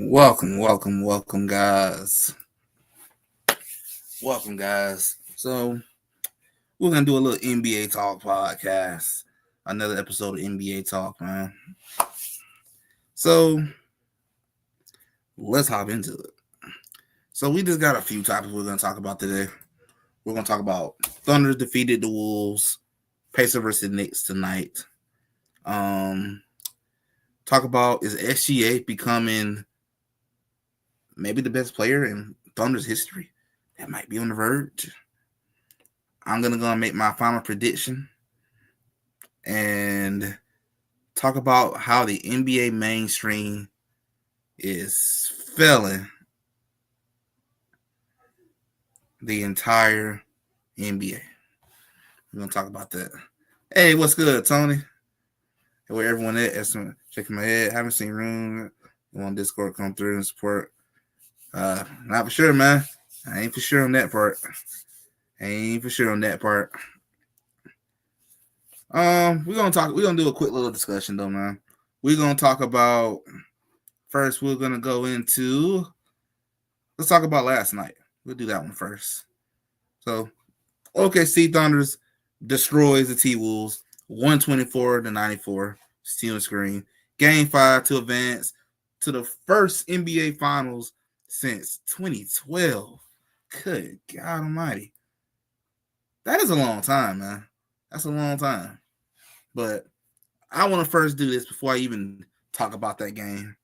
Welcome, guys. Welcome, guys. So, we're going to do a little NBA Talk podcast. Another episode of NBA Talk, man. So, let's hop into it. So, we just got a few topics we're going to talk about today. We're going to talk about Thunders defeated the Wolves, Pacers versus Knicks tonight. Talk about is SGA becoming maybe the best player in Thunder's history? That might be on the verge. I'm going to go and make my final prediction and talk about how the NBA mainstream is failing the entire NBA. We're going to talk about that. Hey, what's good, Tony? Where everyone at? Shaking my head. Haven't seen room. On Discord, come through and support. Not for sure, man. I ain't for sure on that part. We're gonna do a quick little discussion though, man. We're gonna talk about first, let's talk about last night. We'll do that one first. So OKC Thunders destroys the T-Wolves 124-94, stealing screen. Game 5 to advance to the first NBA Finals since 2012. Good God Almighty. That is a long time, man. That's a long time. But I want to first do this before I even talk about that game.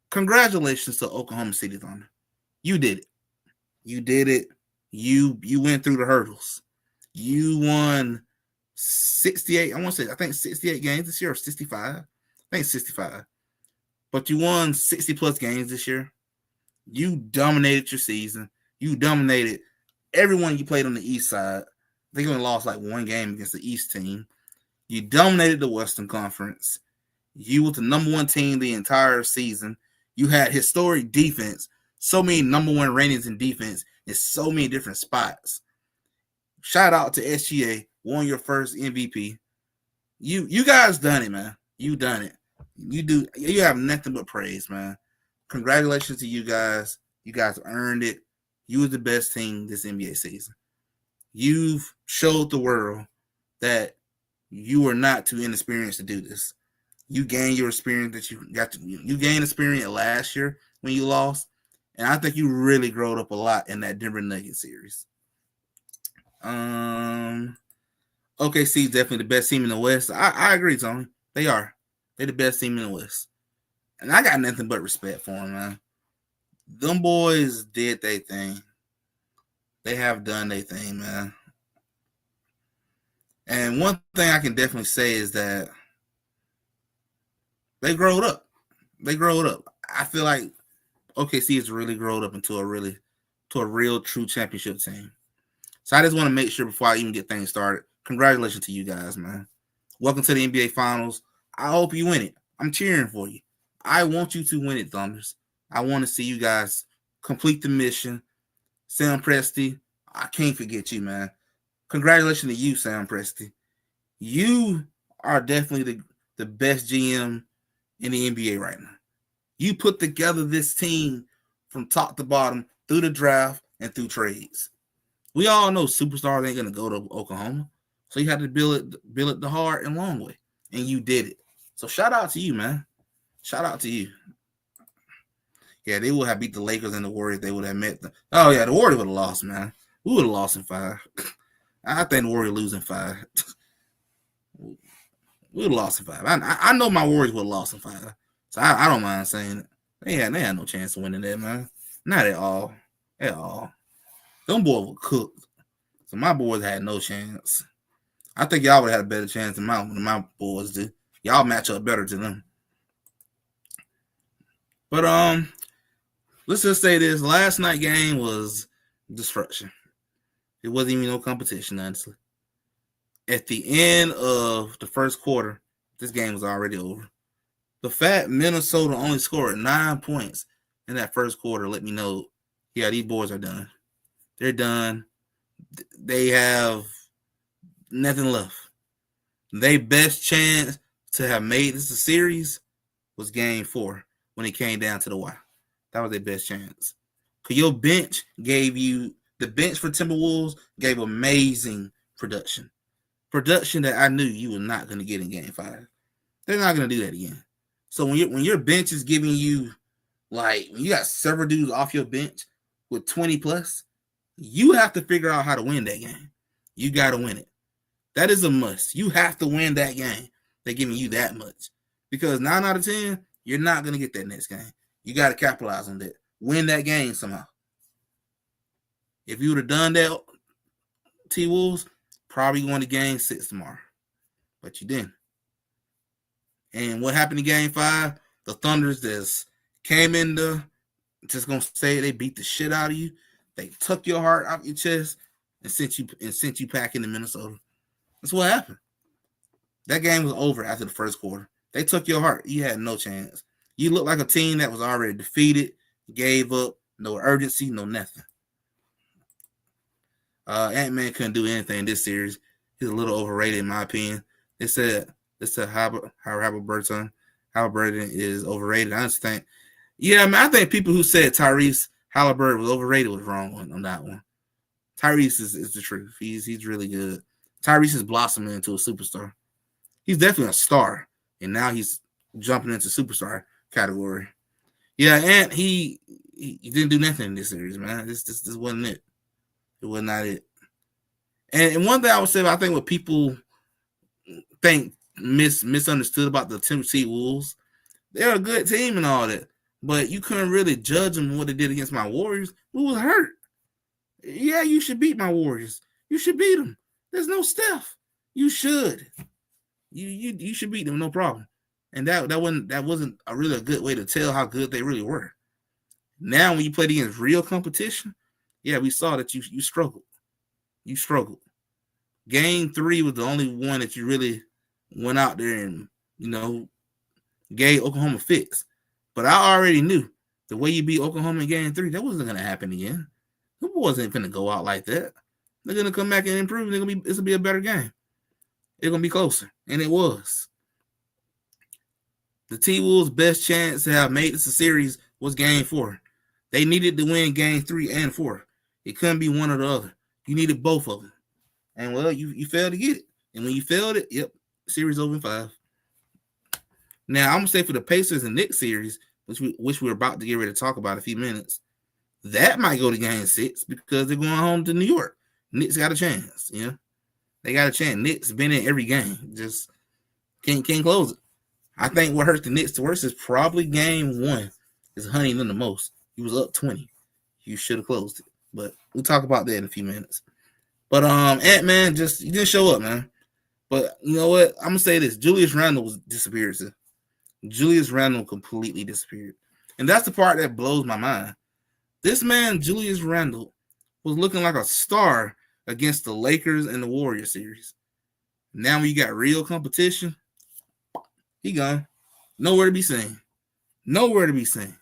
Congratulations to Oklahoma City Thunder. You did it. You went through the hurdles. You won 68. I 68 games this year or 65. I think 65. But you won 60 plus games this year. You dominated your season. You dominated everyone you played on the East side. They only lost like one game against the East team. You dominated the Western Conference. You were the number one team the entire season. You had historic defense. So many number one ratings in defense in so many different spots. Shout out to SGA, won your first MVP. You guys done it, man. You done it. You have nothing but praise, man. Congratulations to you guys. You guys earned it. You were the best team this NBA season. You've showed the world that you are not too inexperienced to do this. You gained your experience that you gained experience last year when you lost. And I think you really growed up a lot in that Denver Nuggets series. OKC is definitely the best team in the West. I agree, Tony. They are. They're the best team in the West. And I got nothing but respect for them, man. Them boys did their thing. They have done their thing, man. And one thing I can definitely say is that they growed up. I feel like OKC has really grown up into a real true championship team. So I just want to make sure before I even get things started, congratulations to you guys, man. Welcome to the NBA Finals. I hope you win it. I'm cheering for you. I want you to win it, Thunders. I want to see you guys complete the mission. Sam Presti, I can't forget you, man. Congratulations to you, Sam Presti. You are definitely the best GM in the NBA right now. You put together this team from top to bottom through the draft and through trades. We all know superstars ain't going to go to Oklahoma. So you had to build it the hard and long way. And you did it. So shout out to you, man. Shout out to you. Yeah, they would have beat the Lakers and the Warriors. They would have met them. Oh, yeah, the Warriors would have lost, man. We would have lost in 5. I think the Warriors lose in 5. We would have lost in 5. I know my Warriors would have lost in 5. So I don't mind saying it. They had no chance of winning that, man. Not at all. At all. Them boys were cooked. So my boys had no chance. I think y'all would have had a better chance than my boys do. Y'all match up better to them. But let's just say this. Last night game was destruction. It wasn't even no competition, honestly. At the end of the first quarter, this game was already over. The fact Minnesota only scored 9 points in that first quarter let me know, yeah, these boys are done. They're done. They have nothing left. Their best chance to have made this a series was game 4 when it came down to the wire. That was their best chance. Because your bench the bench for Timberwolves gave amazing production. Production that I knew you were not going to get in Game 5. They're not going to do that again. So when your bench is giving you, like, when you got several dudes off your bench with 20 plus, you have to figure out how to win that game. You got to win it. That is a must. You have to win that game. They're giving you that much. Because 9 out of 10, you're not going to get that next game. You got to capitalize on that. Win that game somehow. If you would have done that, T-Wolves, probably going to Game 6 tomorrow. But you didn't. And what happened in Game 5? The Thunders just came in just going to say they beat the shit out of you. They took your heart out your chest and sent you packing to Minnesota. That's what happened. That game was over after the first quarter. They took your heart. You had no chance. You looked like a team that was already defeated, gave up, no urgency, no nothing. Ant-Man couldn't do anything in this series. He's a little overrated in my opinion. They said Halliburton is overrated. I just think, I think people who said Tyrese Halliburton was overrated was wrong on that one. Tyrese is the truth. He's really good. Tyrese is blossoming into a superstar. He's definitely a star, and now he's jumping into superstar category. Yeah, and he didn't do nothing in this series, man. This wasn't it. It was not it. And one thing I would say, I think what people think misunderstood about the Tennessee Wolves, they're a good team and all that, but you couldn't really judge them what they did against my Warriors. Who was hurt? Yeah, you should beat my Warriors. You should beat them. There's no Steph. You should. You should beat them, no problem. And that wasn't a really good way to tell how good they really were. Now, when you played against real competition, yeah, we saw that you struggled. You struggled. Game 3 was the only one that you really went out there and, gave Oklahoma fits. But I already knew the way you beat Oklahoma in Game 3, that wasn't going to happen again. The boys ain't going to go out like that. They're going to come back and improve. It's going to be a better game. It's going to be closer. And it was. The T-Wolves' best chance to have made this a series was Game 4. They needed to win Game 3 and 4. It couldn't be one or the other. You needed both of them. And, well, you failed to get it. And when you failed it, series over in 5. Now, I'm going to say for the Pacers and Knicks series, which we're about to get ready to talk about in a few minutes, that might go to Game 6 because they're going home to New York. Knicks got a chance, They got a chance. Knicks been in every game. Just can't close it. I think what hurts the Knicks the worst is probably Game 1 is hunting them the most. He was up 20. You should have closed it. But we'll talk about that in a few minutes. But Ant-Man he didn't show up, man. But you know what? I'm gonna say this: Julius Randle disappeared. Julius Randle completely disappeared, and that's the part that blows my mind. This man, Julius Randle, was looking like a star against the Lakers and the Warriors series. Now when you got real competition, he gone. Nowhere to be seen. Nowhere to be seen.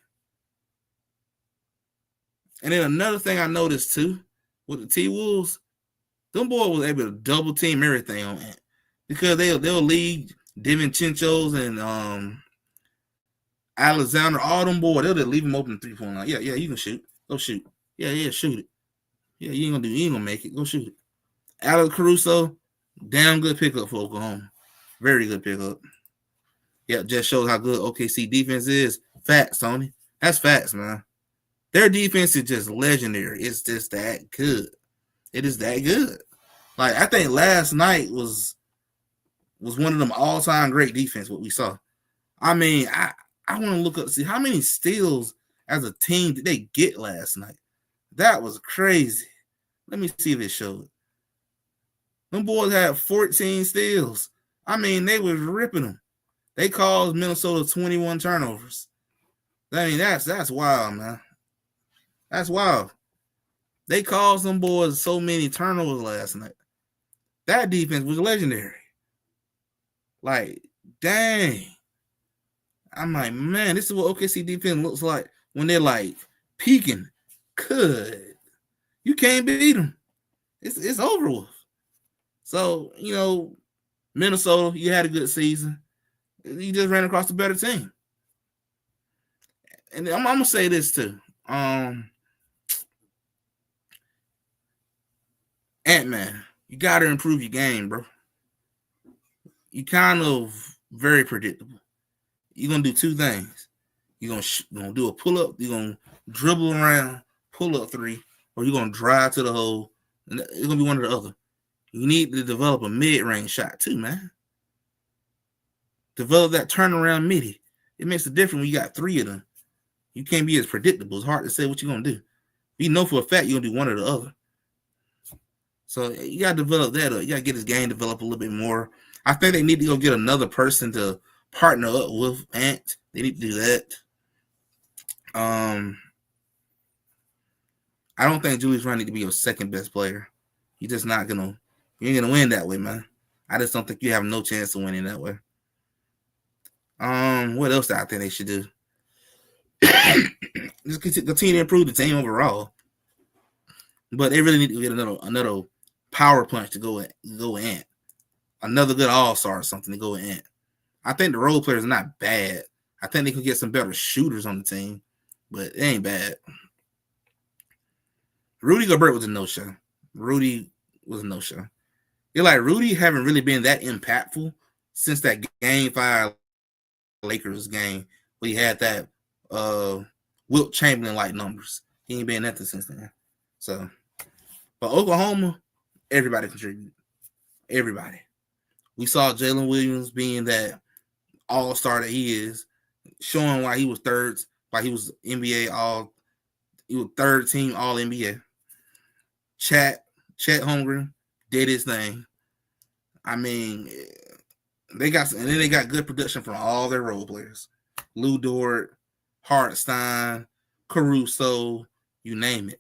And then another thing I noticed too with the T-Wolves, them boys was able to double team everything on Ant because they'll leave DiVincenzo's and Alexander, all them boys, they'll just leave them open 3-point line. Yeah, you can shoot. Go shoot. Yeah, shoot it. Yeah, you ain't gonna make it. Go shoot it. Alex Caruso, damn good pickup for Oklahoma. Very good pickup. Yeah, just shows how good OKC defense is. Facts, Tony. That's facts, man. Their defense is just legendary. It's just that good. It is that good. Like, I think last night was one of them all-time great defense, what we saw. I mean, I want to look up, see how many steals as a team did they get last night. That was crazy. Let me see if it showed. Them boys had 14 steals. I mean, they was ripping them. They caused Minnesota 21 turnovers. I mean, that's wild, man. That's wild. They caused them boys so many turnovers last night. That defense was legendary. Like, dang. I'm like, man, this is what OKC defense looks like when they're like peaking. Good. You can't beat them. It's over with. So, Minnesota, you had a good season. You just ran across a better team. And I'm gonna say this too. Ant-Man, you gotta improve your game, bro. You kind of very predictable. You're gonna do two things. You're gonna do a pull-up, you're gonna dribble around, pull up three, or you're gonna drive to the hole, and it's gonna be one or the other. You need to develop a mid-range shot too, man. Develop that turnaround midi. It makes a difference when you got three of them. You can't be as predictable. It's hard to say what you're gonna do. You know for a fact you're gonna do one or the other. So you gotta develop that up. You gotta get his game developed a little bit more. I think they need to go get another person to partner up with Ant. They need to do that. I don't think Julius Randle need to be your second best player. You're just not gonna. You ain't gonna win that way, man. I just don't think you have no chance of winning that way. What else do I think they should do? Just continue to improve the team overall. But they really need to get another power punch to go in. Another good all-star or something to go in. I think the role players are not bad. I think they could get some better shooters on the team, but it ain't bad. Rudy Gobert was a no-show. You're like, Rudy haven't really been that impactful since that Game 5 Lakers game where he had that Wilt Chamberlain-like numbers. He ain't been nothing since then. So, but Oklahoma, everybody contributed. Everybody. We saw Jalen Williams being that all-star that he is, showing why he was third, why he was he was third team All-NBA. Chet Holmgren did his thing. I mean, they got good production from all their role players. Lou Dort, Hartenstein, Caruso, you name it.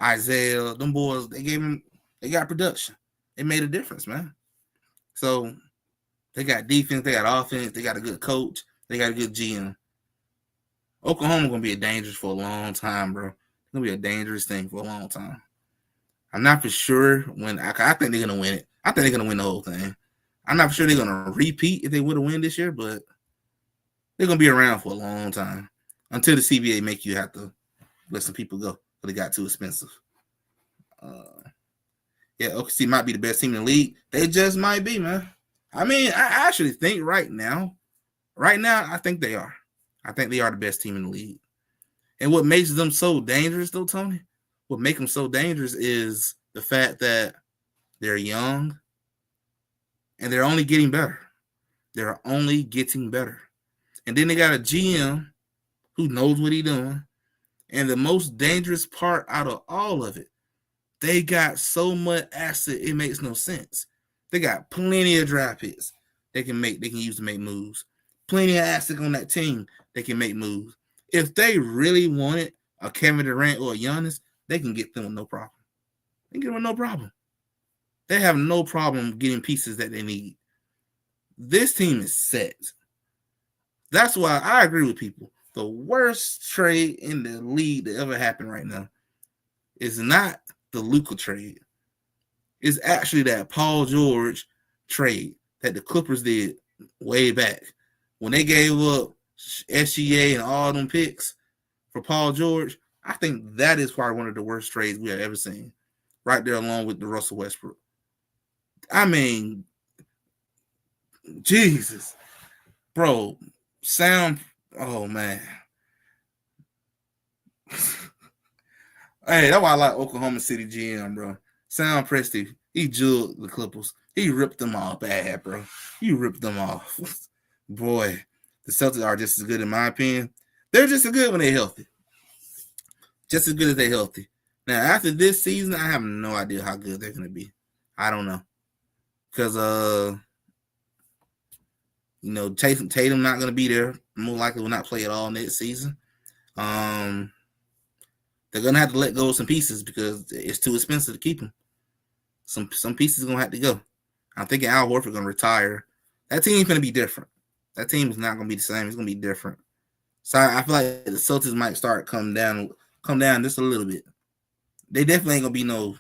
Isaiah, them boys, they got production. It made a difference, man. So they got defense, they got offense, they got a good coach, they got a good GM. Oklahoma gonna be a dangerous for a long time, bro. It's gonna be a dangerous thing for a long time. I'm not for sure when I think they're gonna win it. I think they're gonna win the whole thing. I'm not for sure they're gonna repeat if they would have win this year, but they're gonna be around for a long time until the CBA make you have to let some people go because they got too expensive. Yeah, OKC might be the best team in the league. They just might be, man. I mean, I actually think right now, I think they are. I think they are the best team in the league. And what makes them so dangerous, though, Tony, what makes them so dangerous is the fact that they're young and they're only getting better. They're only getting better. And then they got a GM who knows what he's doing. And the most dangerous part out of all of it, they got so much asset, it makes no sense. They got plenty of draft picks they can use to make moves. Plenty of asset on that team they can make moves. If they really wanted a Kevin Durant or a Giannis, they can get them with no problem. They can get them with no problem. They have no problem getting pieces that they need. This team is set. That's why I agree with people. The worst trade in the league that ever happened right now is not the Luka trade. It's actually that Paul George trade that the Clippers did way back. When they gave up SGA and all them picks for Paul George, I think that is probably one of the worst trades we have ever seen. Right there along with the Russell Westbrook. I mean, Jesus. Bro, oh man. Hey, that's why I like Oklahoma City GM, bro. Sam Presti, he jeweled the Clippers. He ripped them off bad, bro. He ripped them off. Boy, the Celtics are just as good in my opinion. They're just as good when they're healthy. Just as good as they're healthy. Now, after this season, I have no idea how good they're going to be. I don't know. Because, Tatum not going to be there. More likely will not play at all next season. They're going to have to let go of some pieces because it's too expensive to keep them. Some pieces are going to have to go. I'm thinking Al Horford going to retire. That team's going to be different. That team is not going to be the same. It's going to be different. So I feel like the Celtics might start come down just a little bit. They definitely ain't going to be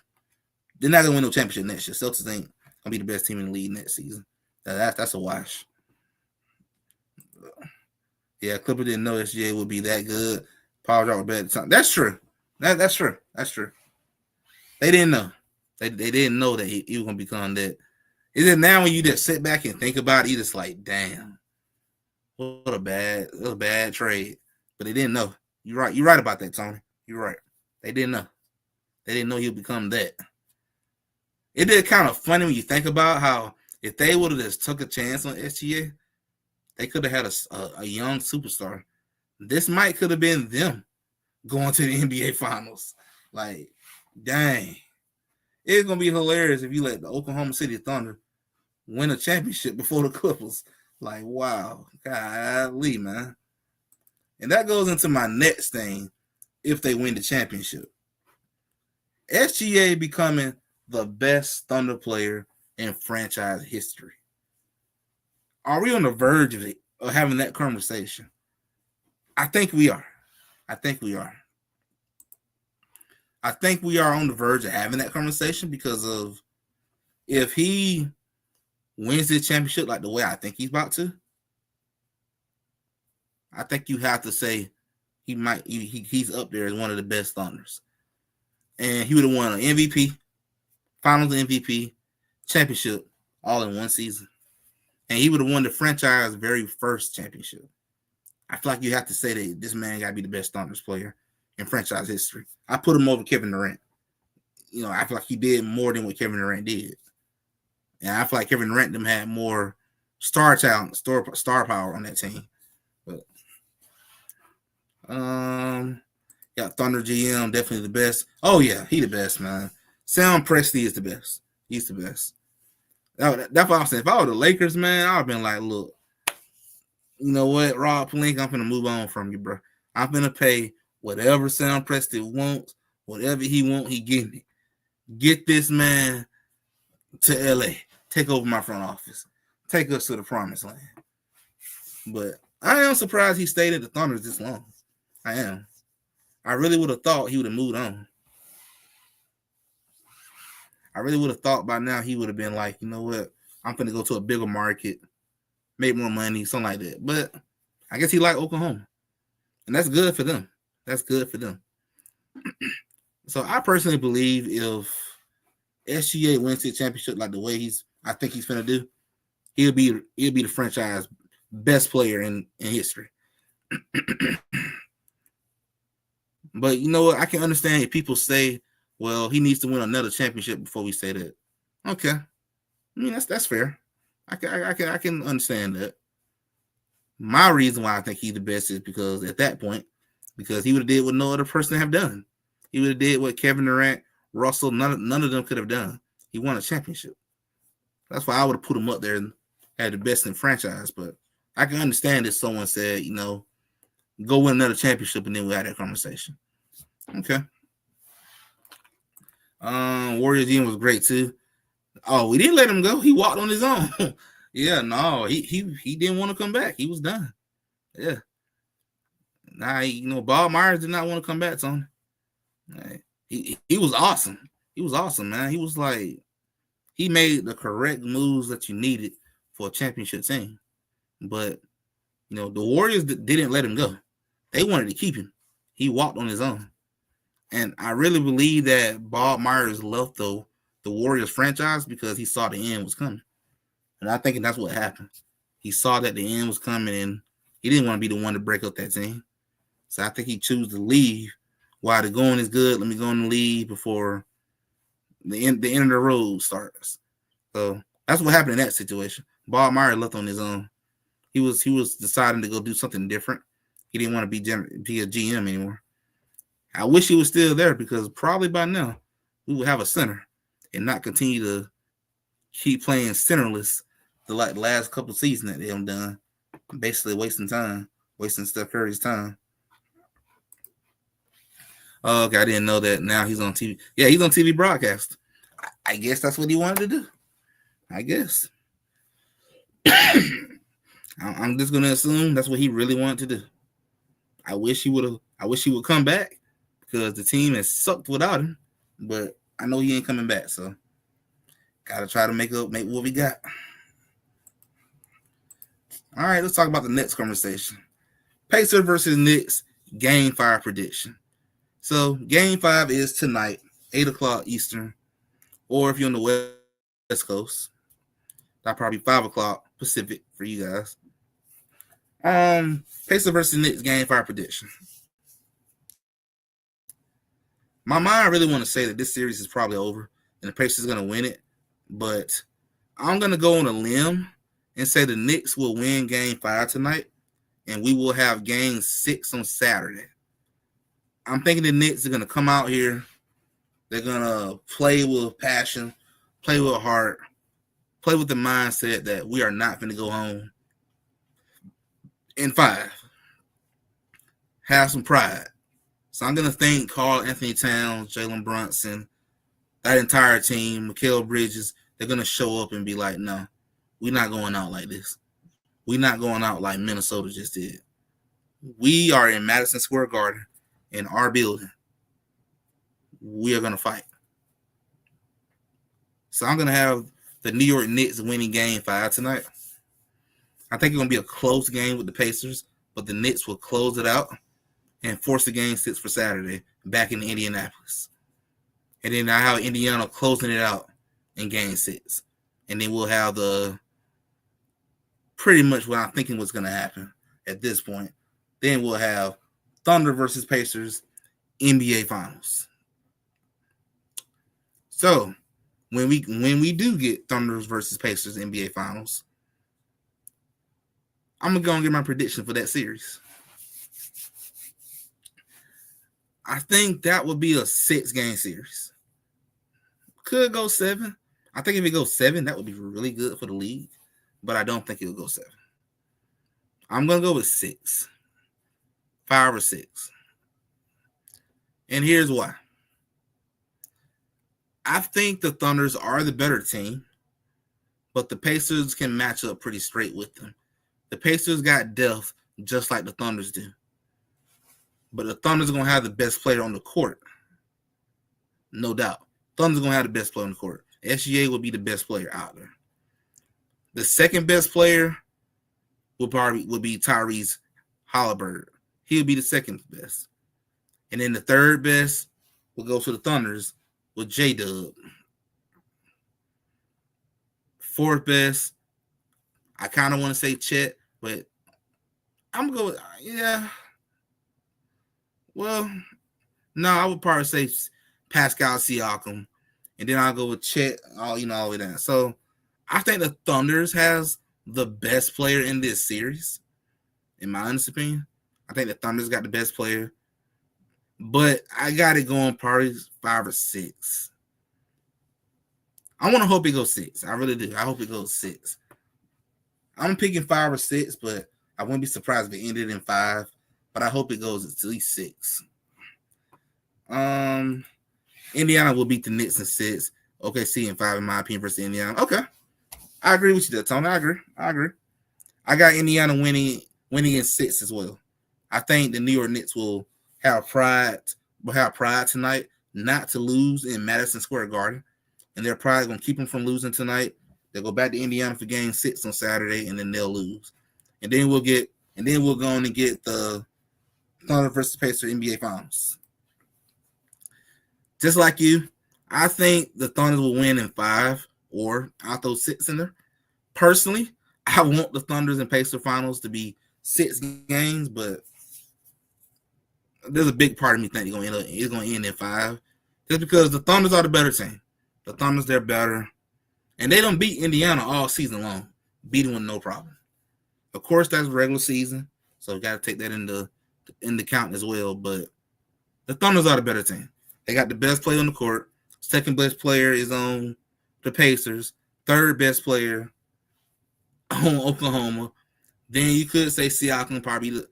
they're not going to win no championship next year. Celtics ain't going to be the best team in the league next season. That's a wash. Yeah, Clipper didn't know SGA would be that good. Paul George was better at the time. That's true. That's true. That's true. They didn't know. They didn't know that he was gonna become that. Is it now when you just sit back and think about it, you just like, damn, what a bad trade. But they didn't know. You're right. You're right about that, Tony. You're right. They didn't know. They didn't know he'll become that. It did kind of funny when you think about how if they would have just took a chance on SGA, they could have had a young superstar. This might could have been them going to the NBA Finals. Like, dang. It's going to be hilarious if you let the Oklahoma City Thunder win a championship before the Clippers. Like, wow. Golly, man. And that goes into my next thing if they win the championship. SGA becoming the best Thunder player in franchise history. Are we on the verge of it, of having that conversation? I think we are. I think we are on the verge of having that conversation because of if he wins this championship like the way I think he's about to, I think you have to say he's up there as one of the best Thunders. And he would have won an MVP, Finals MVP, championship all in one season. And he would have won the franchise very first championship. I feel like you have to say that this man got to be the best Thunders player in franchise history. I put him over Kevin Durant. You know, I feel like he did more than what Kevin Durant did. And I feel like Kevin Durant them had more star talent, star power on that team. But yeah, Thunder GM definitely the best. Oh yeah, he the best, man. Sam Presti is the best. He's the best. That's what I'm saying. If I were the Lakers, man, I'd have been like, look, you know what, Rob Pelinka, I'm gonna move on from you, bro. I'm gonna pay whatever Sam Presti wants, whatever he wants, he getting it. Get this man to LA. Take over my front office. Take us to the promised land. But I am surprised he stayed at the Thunders this long. I am. I really would have thought he would have moved on. I really would have thought by now he would have been like, you know what, I'm going to go to a bigger market, make more money, something like that. But I guess he liked Oklahoma. And that's good for them. That's good for them. So I personally believe if SGA wins the championship like the way I think he's going to do, he'll be the franchise best player in history. But you know what? I can understand if people say, well, he needs to win another championship before we say that. Okay. I mean, that's fair. I can understand that. My reason why I think he's the best is because at that point, because he would have did what no other person have done. He would have did what Kevin Durant, Russell, none of them could have done. He won a championship. That's why I would have put him up there and had the best in franchise. But I can understand if someone said, you know, go win another championship and then we had that conversation. Okay. Warriors team was great too. Oh, we didn't let him go. He walked on his own. Yeah, no, he didn't want to come back. He was done. Yeah. Nah, you know, Bob Myers did not want to come back, Tony. He was awesome. He was awesome, man. He was like, he made the correct moves that you needed for a championship team. But, you know, the Warriors didn't let him go. They wanted to keep him. He walked on his own. And I really believe that Bob Myers left the Warriors franchise because he saw the end was coming. And I think that's what happened. He saw that the end was coming and he didn't want to be the one to break up that team. So I think he chose to leave while the going is good. Let me go and leave before the end of the road starts. So that's what happened in that situation. Bob Myers left on his own. He was deciding to go do something different. He didn't want to be a GM anymore. I wish he was still there because probably by now we would have a center and not continue to keep playing centerless the last couple of seasons that they have done. Basically wasting Steph Curry's time. Oh, okay, I didn't know that. Now he's on TV. Yeah, he's on TV broadcast. I guess that's what he wanted to do. I guess. I'm just gonna assume that's what he really wanted to do. I wish he would come back because the team has sucked without him. But I know he ain't coming back, so gotta try to make what we got. All right, let's talk about the next conversation. Pacers versus Knicks, Game 5 prediction. So Game 5 is tonight, 8 o'clock Eastern, or if you're on the West Coast, that'll probably 5 o'clock Pacific for you guys. Pacers versus Knicks, Game 5 prediction. My mind really want to say that this series is probably over and the Pacers are going to win it, but I'm going to go on a limb and say the Knicks will win Game 5 tonight, and we will have Game 6 on Saturday. I'm thinking the Knicks are going to come out here. They're going to play with passion, play with heart, play with the mindset that we are not going to go home in 5. Have some pride. So I'm going to thank Karl Anthony Towns, Jalen Brunson, that entire team, Mikal Bridges. They're going to show up and be like, no, we're not going out like this. We're not going out like Minnesota just did. We are in Madison Square Garden in our building. We are going to fight. So I'm going to have the New York Knicks winning Game 5 tonight. I think it's going to be a close game with the Pacers, but the Knicks will close it out and force the Game 6 for Saturday back in Indianapolis. And then I have Indiana closing it out in Game 6. And then we'll have the pretty much what I'm thinking was going to happen at this point. Then we'll have Thunder versus Pacers NBA Finals. So when we do get Thunders versus Pacers NBA Finals, I'm going to go and get my prediction for that series. I think that would be a 6-game series. Could go 7. I think if it goes 7, that would be really good for the league. But I don't think it'll go 7. I'm going to go with 6. 5 or 6. And here's why. I think the Thunders are the better team, but the Pacers can match up pretty straight with them. The Pacers got depth just like the Thunders do. But the Thunder's going to have the best player on the court. No doubt. Thunder's going to have the best player on the court. SGA will be the best player out there. The second best player will be Tyrese Halliburton. He'll be the second best. And then the third best will go to the Thunders with J-Dub. Fourth best, I kind of want to say Chet, but I'm going to go with, yeah. Well, no, I would probably say Pascal Siakam. And then I'll go with Chet, all the way down. So I think the Thunders has the best player in this series, in my honest opinion. I think the Thunders got the best player. But I got it going probably 5 or 6. I want to hope it goes 6. I really do. I hope it goes 6. I'm picking 5 or 6, but I wouldn't be surprised if it ended in 5. But I hope it goes at least 6. Indiana will beat the Knicks in 6. OKC in 5, in my opinion, versus Indiana. Okay. I agree with you there, Tony. I agree. I got Indiana winning in 6 as well. I think the New York Knicks will have pride tonight not to lose in Madison Square Garden. And they're probably going to keep them from losing tonight. They'll go back to Indiana for Game 6 on Saturday, and then they'll lose. And then we'll go on and get the Thunder versus Pacers NBA Finals. Just like you, I think the Thunder will win in 5, or I'll throw 6 in there. Personally, I want the Thunders and Pacers Finals to be 6 games, but there's a big part of me think it's going to end in 5, just because the Thunders are the better team. The Thunders, they're better, and they don't beat Indiana all season long, beating with no problem. Of course, that's regular season, so you got to take that into count as well. But the Thunders are the better team. They got the best player on the court. Second best player is on the Pacers. Third best player on Oklahoma. Then you could say Siakam probably.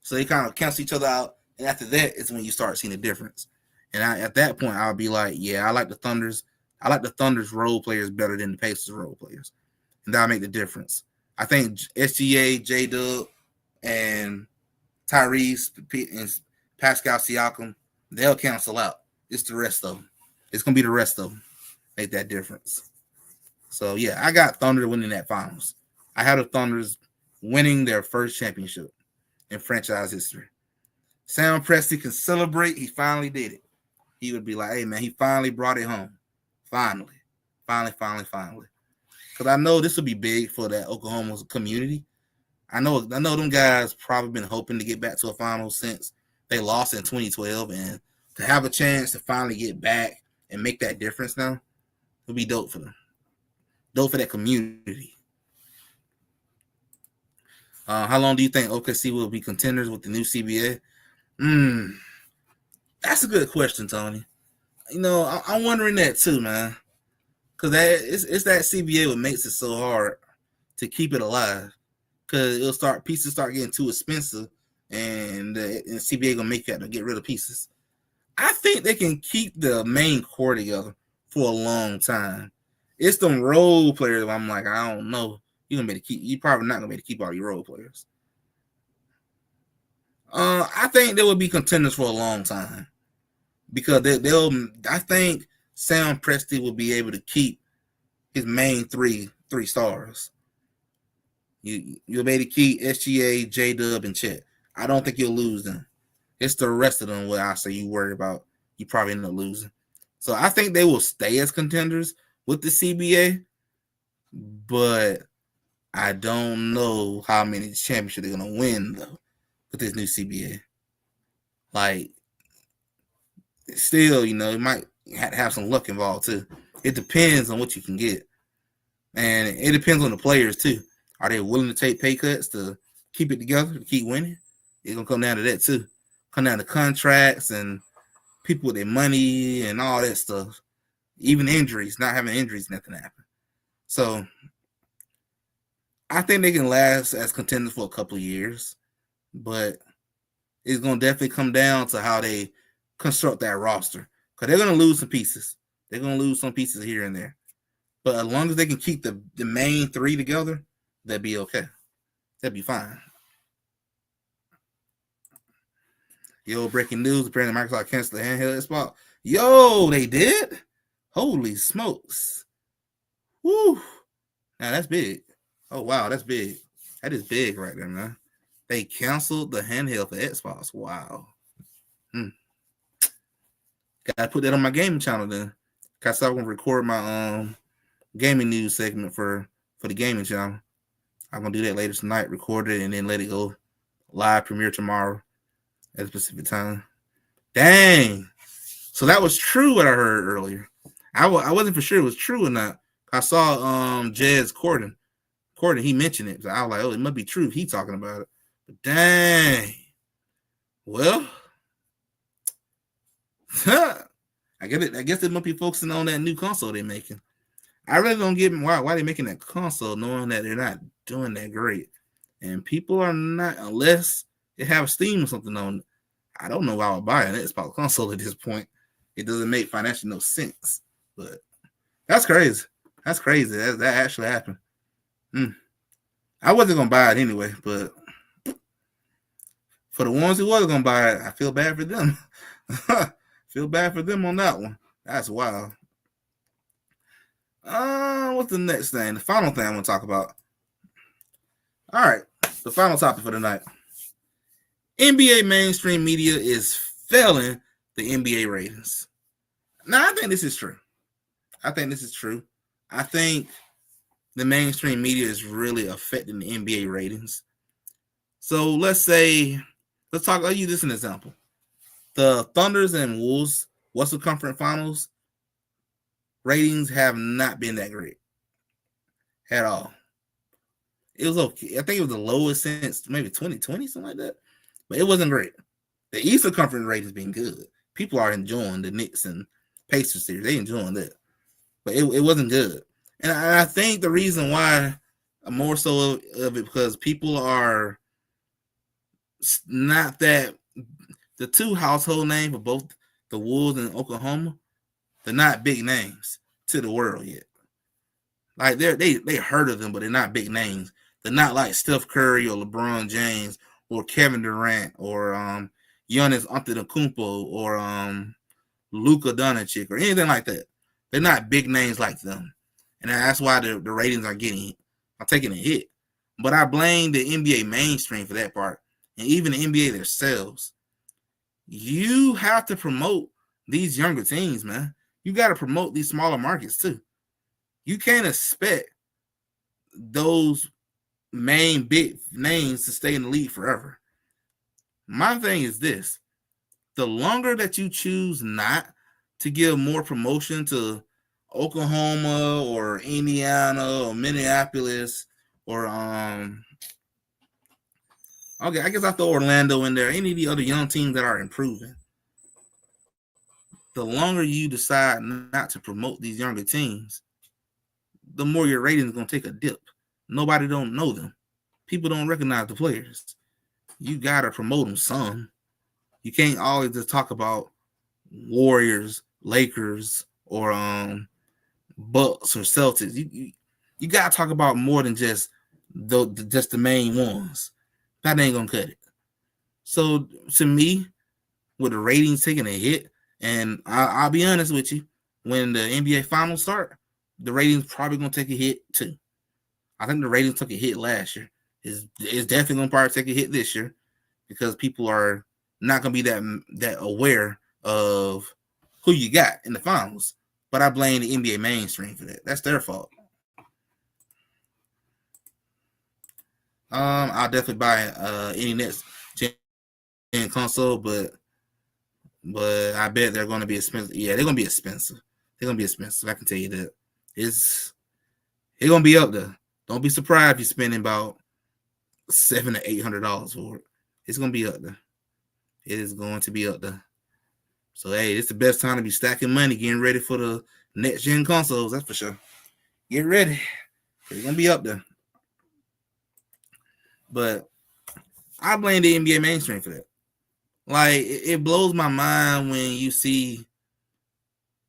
So they kind of cancel each other out. And after that is when you start seeing the difference. And at that point, I'll be like, yeah, I like the Thunders. I like the Thunders role players better than the Pacers role players. And that'll make the difference. I think SGA, J-Dub, and Tyrese and Pascal Siakam, they'll cancel out. It's the rest of them. It's going to be the rest of them make that difference. So, yeah, I got Thunder winning that finals. I had the Thunders winning their first championship in franchise history. Sam Presti can celebrate. He finally did it. He would be like, hey, man, he finally brought it home. Finally. Because I know this will be big for that Oklahoma community. I know them guys probably been hoping to get back to a final since they lost in 2012. And to have a chance to finally get back and make that difference now would be dope for them. Dope for that community. How long do you think OKC will be contenders with the new CBA? That's a good question, Tony. I'm wondering that too, man. Because it's that CBA what makes it so hard to keep it alive. Because pieces start getting too expensive, and CBA gonna make you have to get rid of pieces. I think they can keep the main core together for a long time. It's them role players. I'm like, I don't know. You're probably not gonna be able to keep all your role players. I think they will be contenders for a long time because I think Sam Presti will be able to keep his main three stars. You'll be able to keep SGA, J-Dub, and Chet. I don't think you'll lose them. It's the rest of them where I say you worry about. You probably end up losing. So I think they will stay as contenders with the CBA, but I don't know how many championships they're going to win, though, with this new CBA. Like, still, you might have to have some luck involved, too. It depends on what you can get. And it depends on the players, too. Are they willing to take pay cuts to keep it together, to keep winning? It's going to come down to that, too. Come down to contracts and people with their money and all that stuff. Even injuries, not having injuries, nothing happen. So, I think they can last as contenders for a couple of years. But it's going to definitely come down to how they construct that roster. Because they're going to lose some pieces. They're going to lose some pieces here and there. But as long as they can keep the main three together, that'd be okay. That'd be fine. Yo, breaking news. Apparently Microsoft canceled the handheld Xbox. Yo, they did? Holy smokes. Woo. Now, that's big. Oh, wow, that's big. That is big right there, man. They canceled the handheld for Xbox. Wow. Gotta put that on my gaming channel then. Cause I'm gonna record my gaming news segment for the gaming channel. I'm gonna do that later tonight, record it, and then let it go live premiere tomorrow at a specific time. Dang. So that was true what I heard earlier. I wasn't for sure it was true or not. I saw Jez Corden, he mentioned it. So I was like, oh, it must be true. He talking about it. But dang. Well, I get it. I guess they must be focusing on that new console they're making. I really don't get why they're making that console, knowing that they're not doing that great. And people are not, unless they have Steam or something on it. I don't know why I would buy an Xbox console at this point. It doesn't make financially no sense. But that's crazy. That's crazy. That actually happened. I wasn't gonna buy it anyway, but for the ones who wasn't gonna buy it, I feel bad for them. Feel bad for them on that one. That's wild. What's the next thing? The final thing I want to talk about. All right, the final topic for the night. NBA mainstream media is failing the NBA ratings. Now, I think this is true. I think the mainstream media is really affecting the NBA ratings. So let's talk. I'll use this as an example. The Thunders and Wolves Western Conference Finals ratings have not been that great at all. It was okay. I think it was the lowest since maybe 2020, something like that. But it wasn't great. The Eastern Conference ratings been good. People are enjoying the Knicks and Pacers series. They enjoying that. But it wasn't good. And I think the reason why more so of it because people are not that. The two household names for both the Wolves and Oklahoma, they're not big names to the world yet. Like they heard of them, but they're not big names. They're not like Steph Curry or LeBron James or Kevin Durant or Giannis Antetokounmpo or Luka Doncic or anything like that. They're not big names like them, and that's why the ratings are taking a hit. But I blame the NBA mainstream for that part and even the NBA themselves, you have to promote these younger teams, man. You got to promote these smaller markets too. You can't expect those main big names to stay in the league forever. My thing is this: the longer that you choose not to give more promotion to Oklahoma or Indiana or Minneapolis or okay, I guess I throw Orlando in there, any of the other young teams that are improving. The longer you decide not to promote these younger teams, the more your rating is going to take a dip. Nobody don't know them. People don't recognize the players. You got to promote them some. You can't always just talk about Warriors, Lakers, or Bucks or Celtics. You got to talk about more than just the main ones. That ain't going to cut it. So to me, with the ratings taking a hit, and I'll be honest with you, when the NBA Finals start, the ratings probably going to take a hit too. I think the ratings took a hit last year. It's definitely going to probably take a hit this year because people are not going to be that aware of who you got in the finals. But I blame the NBA mainstream for that. That's their fault. I'll definitely buy any next gen console, but I bet they're going to be expensive. Yeah, they're going to be expensive. They're going to be expensive. I can tell you that. It's going to be up there. Don't be surprised if you're spending about $700 to $800 for it. It's going to be up there. It is going to be up there. So, hey, it's the best time to be stacking money, getting ready for the next gen consoles. That's for sure. Get ready. It's going to be up there. But I blame the NBA mainstream for that. Like, it blows my mind when you see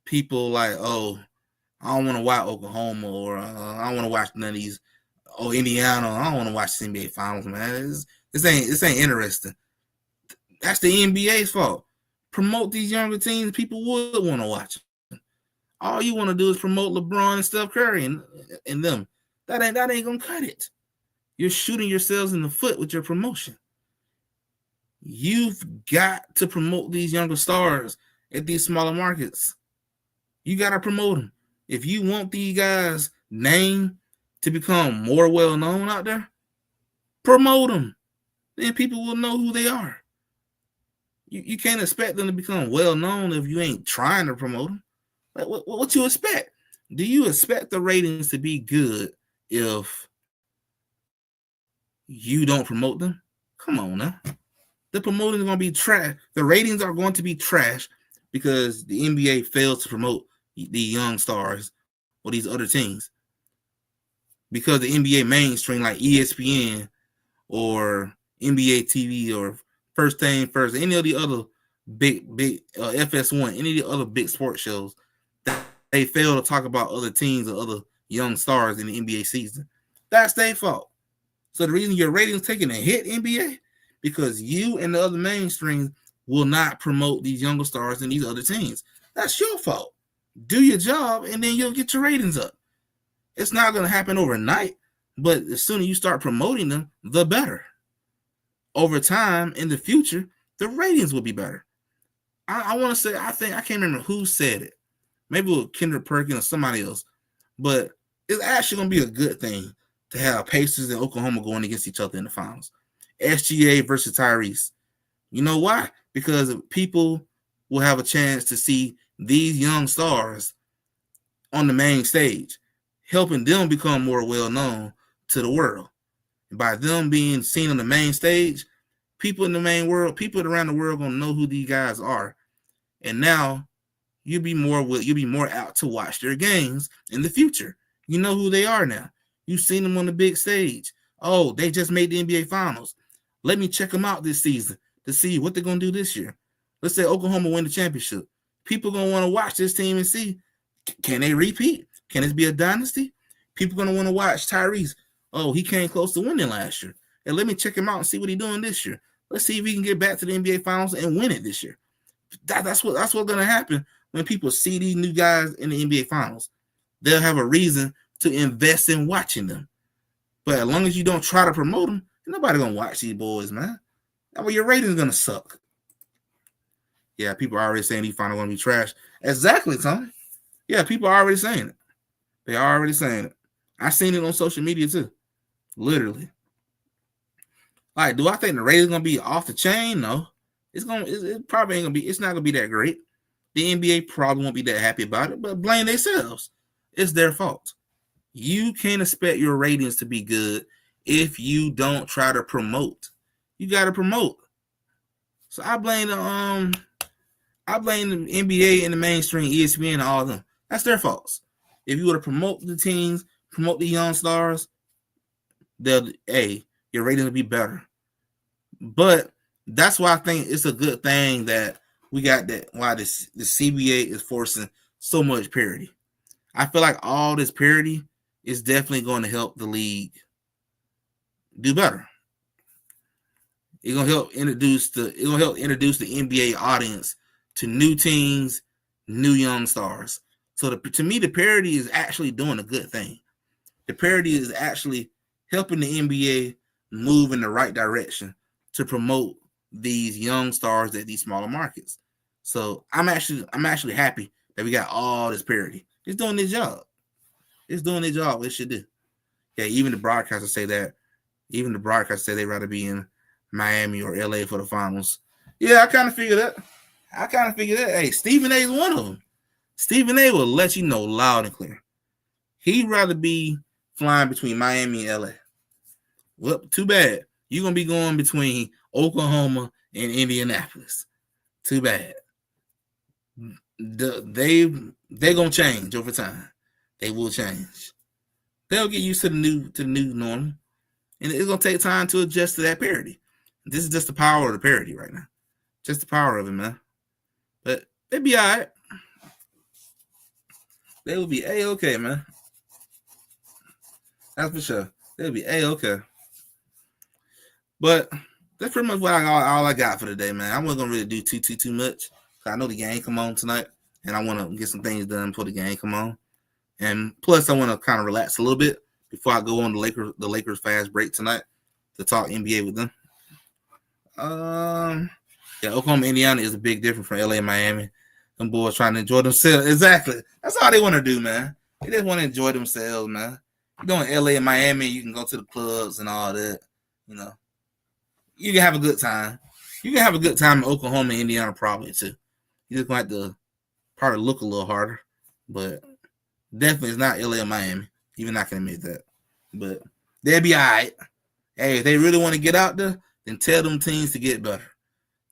people like, oh, I don't want to watch Oklahoma or I don't want to watch none of these. Oh, Indiana, I don't want to watch the NBA Finals, man. This ain't interesting. That's the NBA's fault. Promote these younger teams. People would want to watch them. All you want to do is promote LeBron and Steph Curry and them. That ain't gonna cut it. You're shooting yourselves in the foot with your promotion. You've got to promote these younger stars at these smaller markets. You got to promote them. If you want these guys' name to become more well-known out there, promote them. Then people will know who they are. You can't expect them to become well-known if you ain't trying to promote them. Like, what you expect? Do you expect the ratings to be good if you don't promote them? Come on now. The promoting is going to be trash. The ratings are going to be trash because the NBA fails to promote the young stars or these other teams. Because the NBA mainstream like ESPN or NBA TV or First Thing First, any of the other big FS1, any of the other big sports shows, they fail to talk about other teams or other young stars in the NBA season. That's their fault. So the reason your ratings taking a hit, NBA, because you and the other mainstream will not promote these younger stars and these other teams. That's your fault. Do your job, and then you'll get your ratings up. It's not going to happen overnight, but as soon as you start promoting them, the better. Over time, in the future, the ratings will be better. I want to say, I can't remember who said it. Maybe it was Kendrick Perkins or somebody else, but it's actually going to be a good thing to have Pacers and Oklahoma going against each other in the finals. SGA versus Tyrese. You know why? Because people will have a chance to see these young stars on the main stage, helping them become more well-known to the world. And by them being seen on the main stage, people in the main world, people around the world gonna know who these guys are. And now you'll be more out to watch their games in the future. You know who they are now. You've seen them on the big stage. Oh, they just made the NBA Finals. Let me check them out this season to see what they're going to do this year. Let's say Oklahoma win the championship. People going to want to watch this team and see, can they repeat? Can this be a dynasty? People going to want to watch Tyrese. Oh, he came close to winning last year. And let me check him out and see what he's doing this year. Let's see if he can get back to the NBA Finals and win it this year. That's what's going to happen when people see these new guys in the NBA Finals. They'll have a reason to invest in watching them. But as long as you don't try to promote them, nobody gonna watch these boys, man. Well, your rating's gonna suck. Yeah, people are already saying these finals gonna be trash. Exactly, Tony. Yeah, people are already saying it. They are already saying it. I seen it on social media too. Literally. Like, do I think the ratings gonna be off the chain? No. It probably ain't gonna be. It's not gonna be that great. The NBA probably won't be that happy about it, but blame themselves. It's their fault. You can't expect your ratings to be good if you don't try to promote. You got to promote. So I blame the NBA and the mainstream ESPN and all of them. That's their faults. If you were to promote the teams, promote the young stars, your ratings will be better. But that's why I think it's a good thing that we got that. Why the CBA is forcing so much parity. I feel like all this parity is definitely going to help the league do better. It's gonna help introduce the NBA audience to new teams, new young stars. So to me, the parity is actually doing a good thing. The parity is actually helping the NBA move in the right direction to promote these young stars at these smaller markets. So I'm actually happy that we got all this parity. It's doing its job. It's doing its job. It should do. Yeah, even the broadcasters say that. Even the broadcasters say they'd rather be in Miami or LA for the finals. Yeah, I kind of figured that. Hey, Stephen A is one of them. Stephen A will let you know loud and clear. He'd rather be flying between Miami and LA. Well, too bad. You're going to be going between Oklahoma and Indianapolis. Too bad. They're going to change over time. They will change. They'll get used to the new normal. And it's going to take time to adjust to that parity. This is just the power of the parity right now. Just the power of it, man. But they'll be all right. They will be A-okay, man. That's for sure. They'll be A-okay. But that's pretty much all I got for today, man. I wasn't going to really do too much. I know the game come on tonight, and I want to get some things done before the game come on. And plus, I want to kind of relax a little bit before I go on the Lakers fast break tonight to talk NBA with them. Yeah, Oklahoma, Indiana is a big difference from LA and Miami. Them boys trying to enjoy themselves. Exactly. That's all they want to do, man. They just want to enjoy themselves, man. You go in LA and Miami, you can go to the clubs and all that. You know, you can have a good time. You can have a good time in Oklahoma, Indiana, probably too. You just going to have to probably look a little harder, but definitely it's not LA or Miami. Even I can admit that. But they'll be all right. Hey, if they really want to get out there, then tell them teams to get better.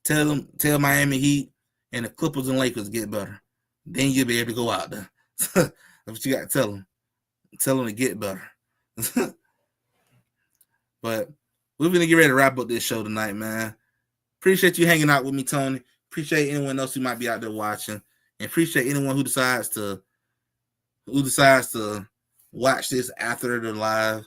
Tell Miami Heat and the Clippers and Lakers to get better. Then you'll be able to go out there. That's what you got to tell them. Tell them to get better. But we're going to get ready to wrap up this show tonight, man. Appreciate you hanging out with me, Tony. Appreciate anyone else who might be out there watching. And appreciate anyone who decides to watch this after the live.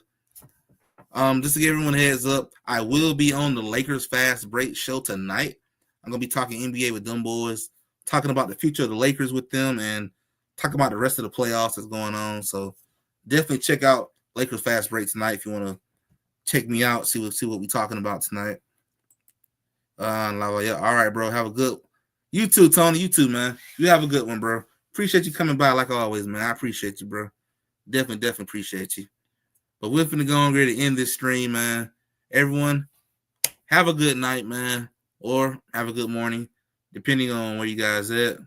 Just to give everyone a heads up, I will be on the Lakers Fast Break show tonight. I'm going to be talking NBA with them boys, talking about the future of the Lakers with them, and talking about the rest of the playoffs that's going on. So definitely check out Lakers Fast Break tonight if you want to check me out, see what we're talking about tonight. Yeah. All right, bro. Have a good. You too, Tony. You too, man. You have a good one, bro. Appreciate you coming by like always, man. I appreciate you, bro. Definitely appreciate you. But we're finna go on ready to end this stream, man. Everyone, have a good night, man. Or have a good morning, depending on where you guys at.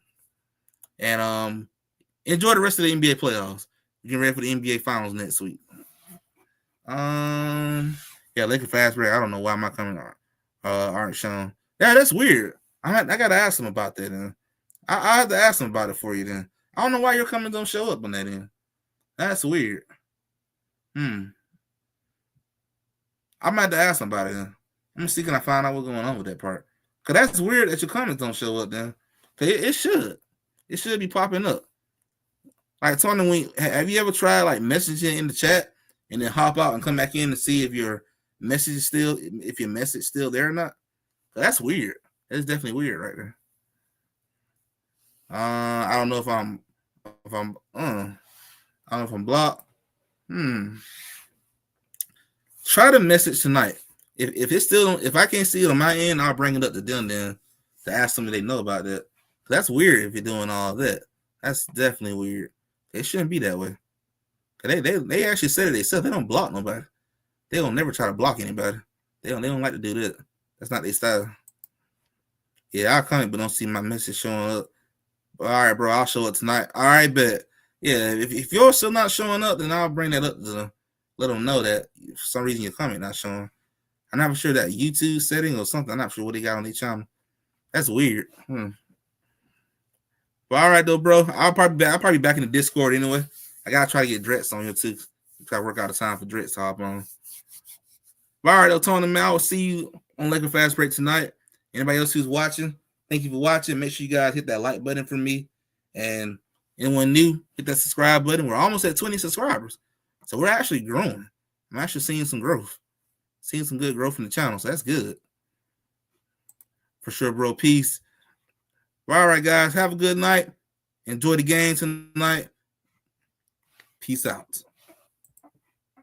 And enjoy the rest of the NBA playoffs. We're getting ready for the NBA Finals next week. Yeah, Lakers Fast Break. I don't know why my comments aren't shown. Yeah, that's weird. I gotta ask them about that. Then I have to ask them about it for you. Then I don't know why your comments don't show up on that. Then that's weird. I might have to ask them about it. Then I'm gonna see can I find out what's going on with that part. Cause that's weird that your comments don't show up. Then it should be popping up. Like Tony, have you ever tried like messaging in the chat and then hop out and come back in to see if your message is still there or not? That's weird. That's definitely weird right there. I don't know if I'm blocked. Try to message tonight. if it's still, if I can't see it on my end, I'll bring it up to them then to ask them if they know about that. That's weird if you're doing all that. That's definitely weird. It shouldn't be that way. They actually said it themselves. They don't block nobody. They don't never try to block anybody. They don't like to do that. That's not their style. Yeah, I'll comment, but don't see my message showing up. All right, bro, I'll show up tonight. All right, bet. Yeah, if you're still not showing up, then I'll bring that up to them. Let them know that for some reason your comment not showing. I'm not sure that YouTube setting or something. I'm not sure what they got on their channel. That's weird. But all right though, bro. I'll probably be back in the Discord anyway. I gotta try to get Drex on here too. Try to work out the time for Drex to hop on. But all right, though, Tony, man. I will see you on Laker Fast Break tonight. Anybody else who's watching, thank you for watching. Make sure you guys hit that like button for me. And anyone new, hit that subscribe button. We're almost at 20 subscribers. So we're actually growing. I'm actually seeing some growth. Seeing some good growth in the channel. So that's good. For sure, bro. Peace. Well, all right, guys. Have a good night. Enjoy the game tonight. Peace out.